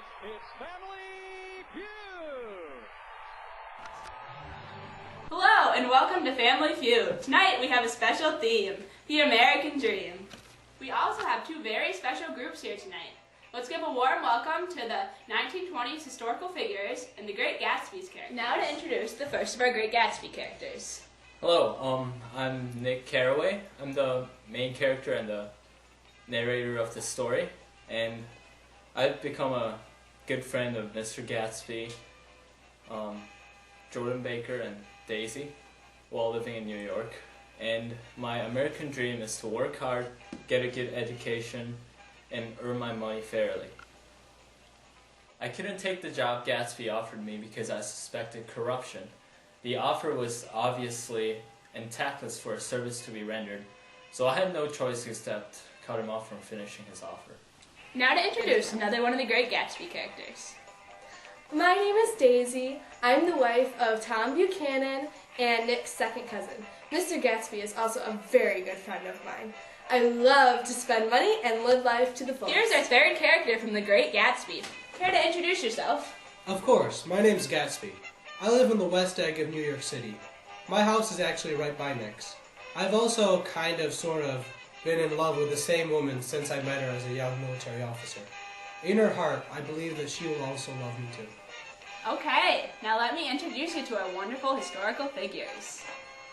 It's Family Feud! Hello and welcome to Family Feud. Tonight we have a special theme, the American Dream. We also have two very special groups here tonight. Let's give a warm welcome to the 1920s historical figures and the Great Gatsby's characters. Now to introduce the first of our Great Gatsby characters. Hello, I'm Nick Carraway. I'm the main character and the narrator of the story, and I've become a good friend of Mr. Gatsby, Jordan Baker, and Daisy while living in New York. And my American dream is to work hard, get a good education, and earn my money fairly. I couldn't take the job Gatsby offered me because I suspected corruption. The offer was obviously and tactless for a service to be rendered, so I had no choice except cut him off from finishing his offer. Now to introduce another one of the Great Gatsby characters. My name is Daisy. I'm the wife of Tom Buchanan and Nick's second cousin. Mr. Gatsby is also a very good friend of mine. I love to spend money and live life to the fullest. Here's our third character from the Great Gatsby. Care to introduce yourself? Of course, my name's Gatsby. I live in the West Egg of New York City. My house is actually right by Nick's. I've also sort of, been in love with the same woman since I met her as a young military officer. In her heart, I believe that she will also love me too. Okay, now let me introduce you to our wonderful historical figures.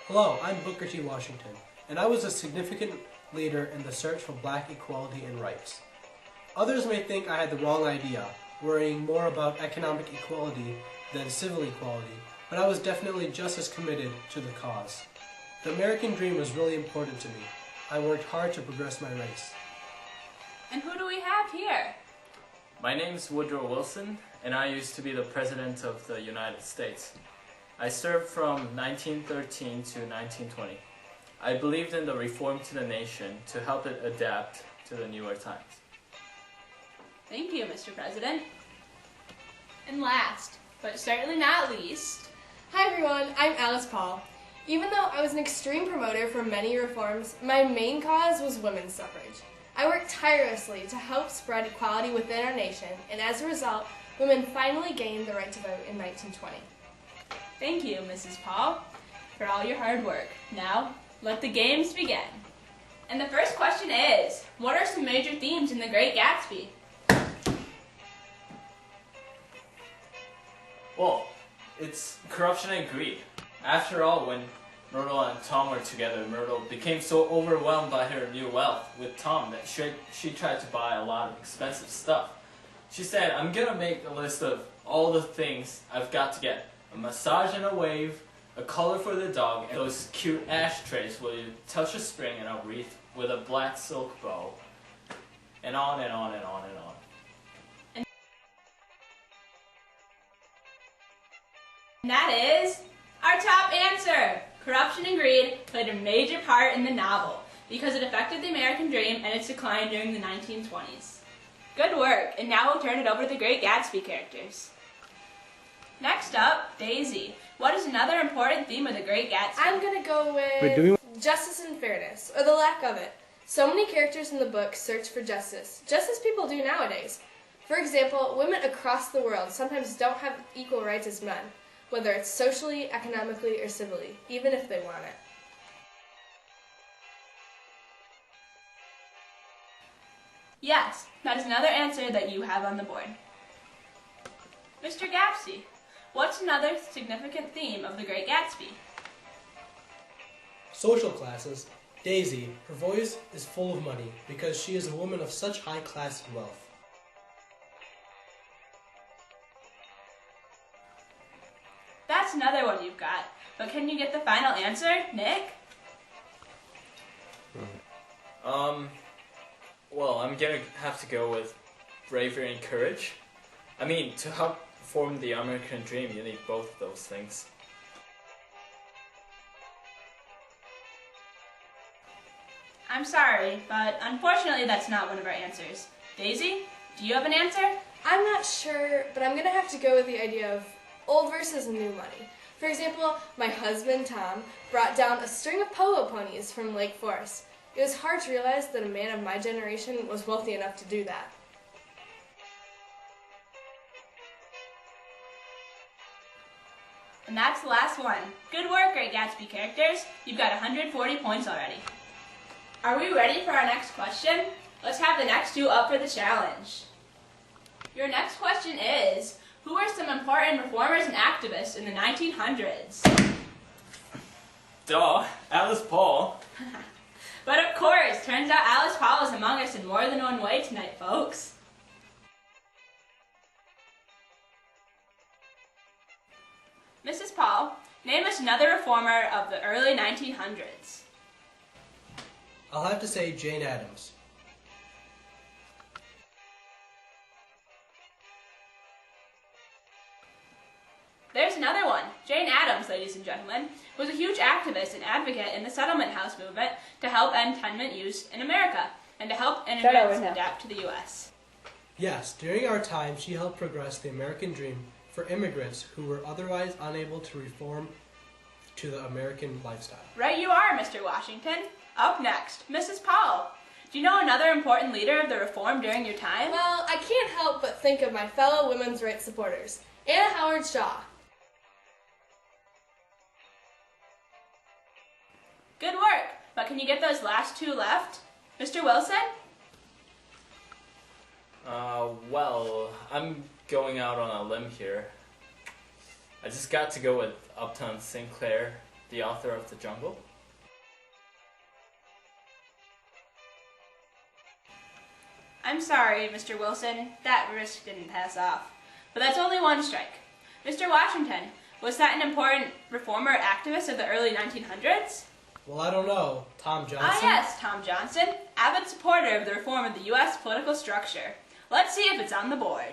Hello, I'm Booker T. Washington, and I was a significant leader in the search for black equality and rights. Others may think I had the wrong idea, worrying more about economic equality than civil equality, but I was definitely just as committed to the cause. The American dream was really important to me. I worked hard to progress my race. And who do we have here? My name's Woodrow Wilson, and I used to be the President of the United States. I served from 1913 to 1920. I believed in the reform to the nation to help it adapt to the newer times. Thank you, Mr. President. And last, but certainly not least, Hi everyone, I'm Alice Paul. Even though I was an extreme promoter for many reforms, my main cause was women's suffrage. I worked tirelessly to help spread equality within our nation, and as a result, women finally gained the right to vote in 1920. thank you, Mrs. Paul, for all your hard work. Now, let the games begin. And the first question is, what are some major themes in The Great Gatsby? Well, it's corruption and greed. After all, when Myrtle and Tom were together, Myrtle became so overwhelmed by her new wealth with Tom that she tried to buy a lot of expensive stuff. She said, I'm gonna make a list of all the things I've got to get. A massage and a wave, a collar for the dog, and those cute ashtrays where you touch a spring and a wreath with a black silk bow, and on and on and on and on. And that is our top answer. Corruption and greed played a major part in the novel because it affected the American dream and its decline during the 1920s. Good work, and now we'll turn it over to the Great Gatsby characters. Next up, Daisy. What is another important theme of the Great Gatsby? I'm gonna go with justice and fairness, or the lack of it. So many characters in the book search for justice, just as people do nowadays. For example, women across the world sometimes don't have equal rights as men, whether it's socially, economically, or civilly, even if they want it. Yes, that is another answer that you have on the board. Mr. Gatsby, what's another significant theme of The Great Gatsby? Social classes. Daisy, her voice is full of money because she is a woman of such high class and wealth. That's another one you've got, but can you get the final answer, Nick? Well, I'm gonna have to go with bravery and courage. I mean, to help form the American dream, you need both of those things. I'm sorry, but unfortunately that's not one of our answers. Daisy, do you have an answer? I'm not sure, but I'm gonna have to go with the idea of old versus new money. For example, my husband, Tom, brought down a string of polo ponies from Lake Forest. It was hard to realize that a man of my generation was wealthy enough to do that. And that's the last one. Good work, Great Gatsby characters. You've got 140 points already. Are we ready for our next question? Let's have the next two up for the challenge. Your next question is, who are some important reformers and activists in the 1900s? Duh, Alice Paul. But of course, turns out Alice Paul is among us in more than one way tonight, folks. Mrs. Paul, name us another reformer of the early 1900s. I'll have to say Jane Addams. There's another one. Jane Addams, ladies and gentlemen, was a huge activist and advocate in the settlement house movement to help end tenement use in America and to help immigrants adapt to the U.S. Yes, during our time, she helped progress the American dream for immigrants who were otherwise unable to reform to the American lifestyle. Right you are, Mr. Washington. Up next, Mrs. Paul. Do you know another important leader of the reform during your time? Well, I can't help but think of my fellow women's rights supporters, Anna Howard Shaw. Good work, but can you get those last two left? Mr. Wilson? Well, I'm going out on a limb here. I just got to go with Upton Sinclair, the author of The Jungle. I'm sorry, Mr. Wilson. That risk didn't pass off. But that's only one strike. Mr. Washington, was that an important reformer or activist of the early 1900s? Well, I don't know. Tom Johnson? Ah yes, Tom Johnson, avid supporter of the reform of the U.S. political structure. Let's see if it's on the board.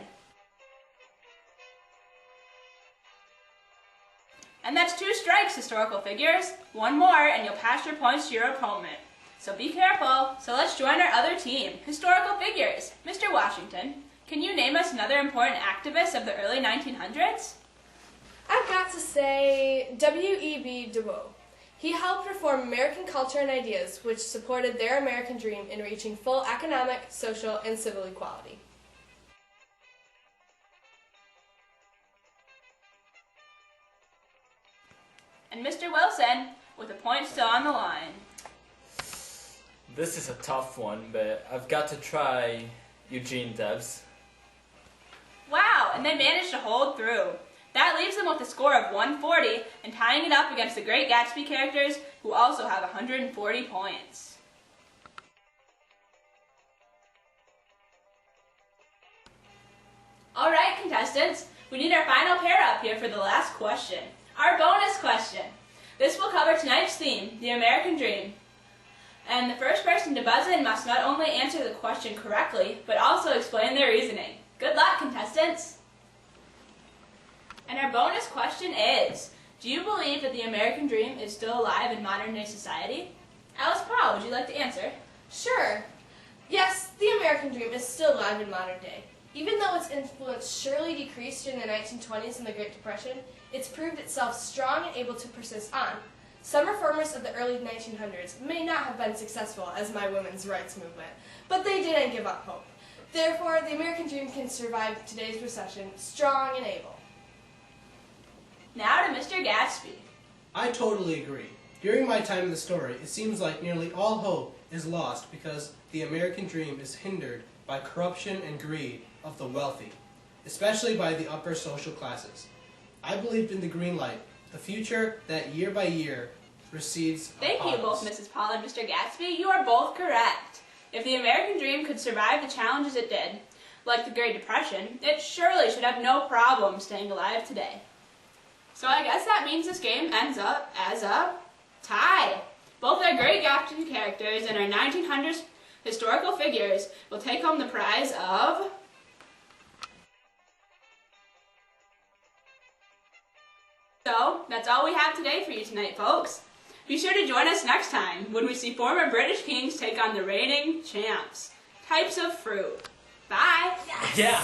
And that's two strikes, historical figures. One more and you'll pass your points to your opponent. So be careful. So let's join our other team, historical figures. Mr. Washington, can you name us another important activist of the early 1900s? I've got to say W.E.B. Du Bois. He helped reform American culture and ideas which supported their American dream in reaching full economic, social, and civil equality. And Mr. Wilson, with a point still on the line. This is a tough one, but I've got to try Eugene Debs. Wow, and they managed to hold through. That leaves them with a score of 140 and tying it up against the Great Gatsby characters, who also have 140 points. Alright, contestants, we need our final pair up here for the last question. Our bonus question. This will cover tonight's theme, the American Dream. And the first person to buzz in must not only answer the question correctly, but also explain their reasoning. Good luck, contestants! And our bonus question is, do you believe that the American dream is still alive in modern day society? Alice Paul, would you like to answer? Sure. Yes, the American dream is still alive in modern day. Even though its influence surely decreased during the 1920s and the Great Depression, it's proved itself strong and able to persist on. Some reformers of the early 1900s may not have been successful as my women's rights movement, but they didn't give up hope. Therefore, the American dream can survive today's recession strong and able. Now to Mr. Gatsby. I totally agree. During my time in the story, it seems like nearly all hope is lost because the American dream is hindered by corruption and greed of the wealthy, especially by the upper social classes. I believed in the green light, the future that year by year recedes Thank upon you both, us. Mrs. Paul and Mr. Gatsby. You are both correct. If the American dream could survive the challenges it did, like the Great Depression, it surely should have no problem staying alive today. So I guess that means this game ends up as a tie. Both our Great Gatsby characters and our 1900s historical figures will take home the prize of... So, that's all we have today for you tonight, folks. Be sure to join us next time when we see former British kings take on the reigning champs. Types of fruit. Bye! Yeah!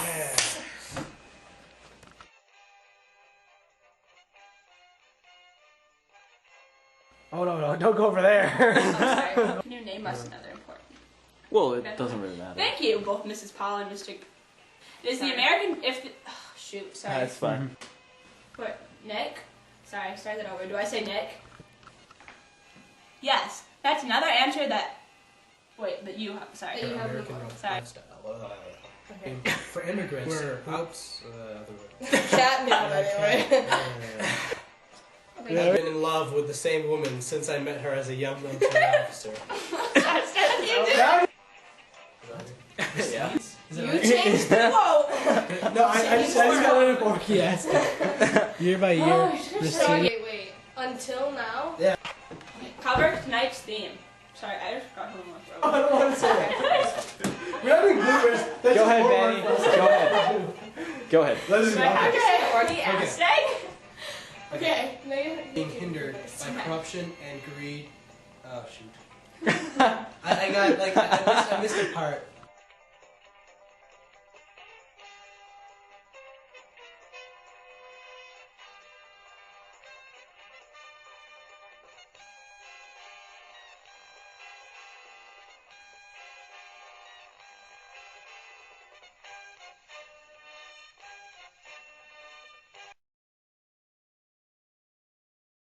Oh no, don't go over there. Oh, sorry. Can you name us another important? Well, it doesn't really matter. Thank you, both Mrs. Paul and Mr. Is the American... If the, oh, shoot, sorry. That's fine. What, Nick? Sorry, start that over. Do I say Nick? Yes. That's another answer that... Wait, that you have. Sorry. That you have in the American book. Sorry. lifestyle. Okay. For immigrants, We're oops. Cat meow anyway. I've been in love with the same woman since I met her as a young military officer. Yeah. Is it You right? changed the quote. No, I just got it in Porky asked it. Year by year. Wait. Until now? Yeah. Cover tonight's theme. Sorry, I just forgot who I'm I going to don't want to say that. We're having bloopers. That's Go just ahead, more Manny. work for us. Go ahead. Go ahead. Let's just Do I have to go. say Orgy Aztec? Okay. No, you Being hindered by corruption and greed. Oh shoot. I got like I missed a part.